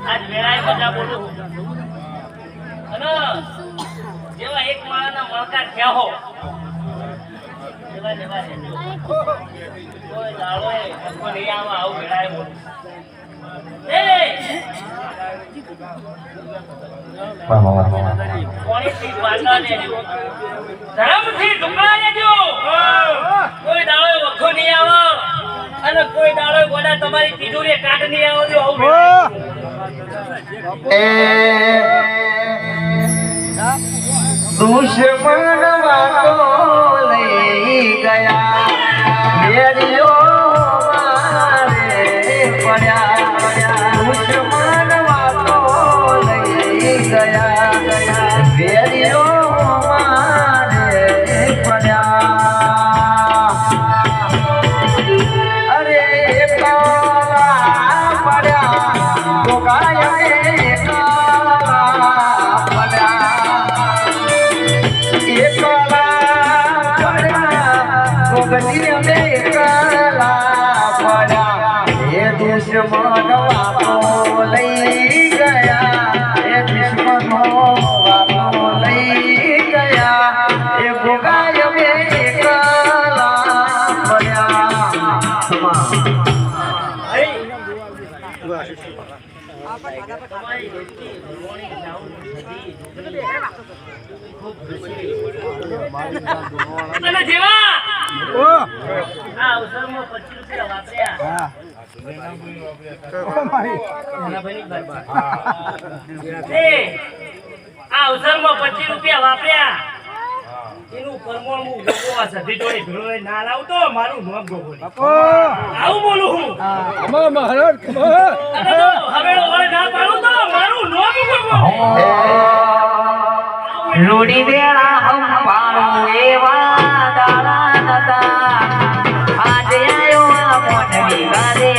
આજ વેળાએ મજા બોલું અને જેવા એક માળાના મળકા થયા હો જેવા કોઈ દાડો એ નહીં આવા આવું વેળાએ બોલું કોણીથી બાંધા દેજો ધર્મથી ઢુકડા દેજો કોઈ દાડો વખો નહીં આવો અને કોઈ દાડો ગોડા તમારી તિજોરી કાઢ નહીં આવો જો દુશ્મન વાતો લઈ ગયા મેરીઓ મારે પડ્યા દુશ્મન વાતો લઈ ગયા મેરીઓ મારે પડ્યા અરે કાલા પડ્યા તો ગાય દુશ્મન વાતો લઈ ગયા એ દુશ્મનો વાતો લઈ ગયા એ ભોગાય બે એકલા પડ્યા અને જેવા આ અવસરમાં 25 રૂપિયા વાપર્યા આ અવસરમાં 25 રૂપિયા વાપર્યા એનું પરમોણ હું ગોગો સધી જોડે ભેળો ના લાવતો મારું નામ ગોગો આવું બોલું હું મહારાજ હવે ઓળે ના પાડું તો મારું નામ ગોગો રૂડી વેળા હંપાણું એવા દાડા નતા આજે આયો આ મોઢવી ગારે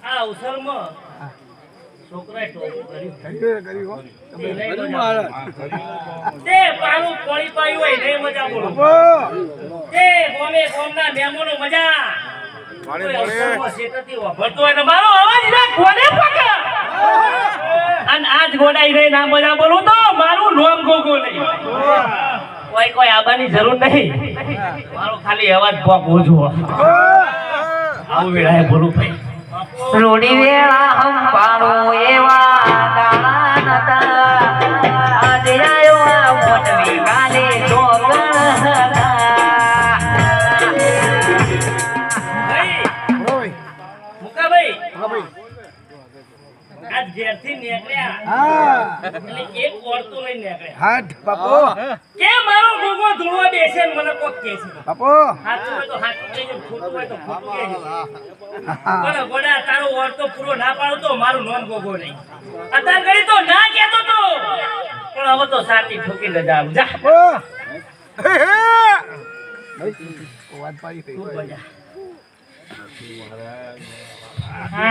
આ અવસરમાં છોકરાએ ટોપું કર્યું તે પાનું પોળી પાયું હોય નહીં મજા બોલો તે ગોમે ગોમના મહેમાનો મજા કોઈ અવસરમાં શેતરથી વાપરતો હોય ને મારો અવાજ ના કોને પકડ અને આજ ગોડાઈ રહી ના મજા બોલું તો મારું નામ ગોગો નહીં કોઈ આબાની જરૂર નહીં મારો ખાલી અવાજ બોલજો આવું વેળાએ બોલું ભાઈ રૂડી વેળા હંપાણું એવા દાડા નતા આજે આયો આ મોઢવી ગાલે ચોગણ મુકાભાઈ આજ ઘેરથી નીકળ્યા એટલે એક ઓળતો લઈને નીકળ્યા હાથ બાપો કે મારો ગોગો ધૂળવા બેસે ને મને કોક કહે છે બાપો સાચું હોય તો સાચું કહેજો ખોટું હોય તો ખોટું કહેજો પણ ગોડા તારો ઓળતો પૂરો ના પાડો તો મારું નામ ગોગો નહીં અત્યારે ઘડી તો ના કહેતો તો પણ હવે તો સાચી ઠોકી રજા આવું જા વાત પાડી ખૂબ મજા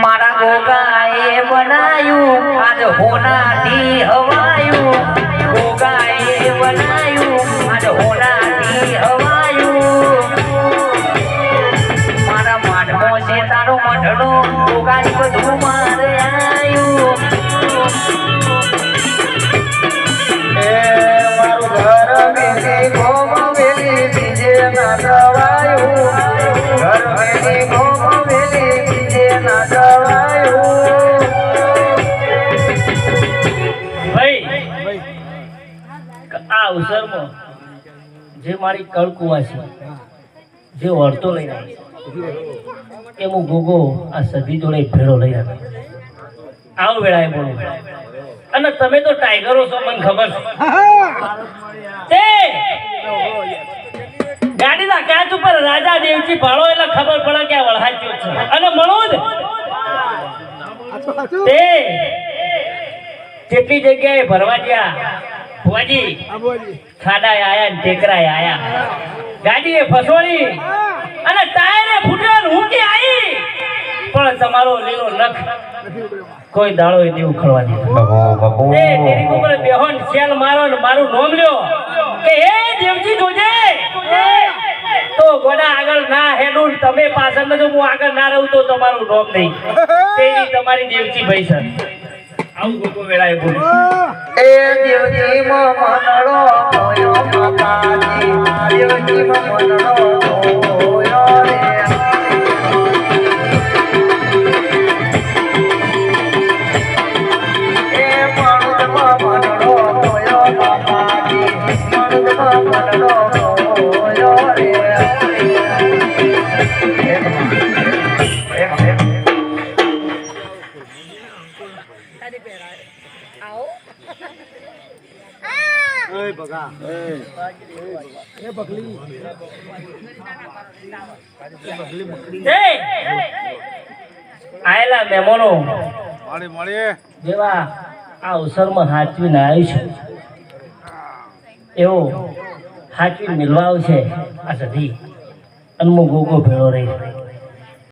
મારા ગોગાએ બનાયું આજ હોનાથી હવાયું ગોગાએ બનાયું આજ હોનાથી હવાયું મારા માઢો છે તારો મઢડો ગોગાઈ બધું મારે આયું એ મારું ઘર મેલી ગોમ મેલી બીજે ના દવાયું ઘર મેલી ગોમ મેલી બીજે ના દવાયું ભાઈ આ અવસરમાં જે મારી કળકુવા છે જે વળતો લઈને આવી એ હું ગોગો આ સધી જોડે ભેળો લઈ આવ્યો આવું વેળાએ બોલું અને તમે તો ટાઈગરો છો મને ખબર છે ગાડીના કાચ ઉપર રાજા દેવજી ભાળો એટલે ખબર પડે કે આ વળહાચ્યો છે અને મળું તે કેટલી જગ્યાએ ભરવા ગયા ભુવાજી ખાડા આયા ને ટેકરા આયા ગાડીએ ફસોડી અને ટાયરે ફૂટ્યો ઊંચી આવી પણ તમારો લીલો નખ કોઈ દાડો એ દેવું ખળવા દીધો એ તેરી ઉપર બેહોન સેલ મારો ને મારું નામ લ્યો કે હે દેવજી જોજે આયરું તમે પાછળ જો હું આગળ ના રહું તો તમારું નોમ નહીં તેવી તમારી દેવજી ભાઈ છે આવું ગોગો વેળાએ બોલ્યું એ દેવજી મનડો મોયો માતાજી દેવજી મનડો મોયો રે એ મનડો મોયો માતાજી મનડો મોયો રે આયેલા મહેમાનો મળે જેવા આ અવસરમાં હાચવીને આવ્યું છે એવો હાચવી મિલવા આવશે આ સધી અનમો ગોગો ભેળો રહી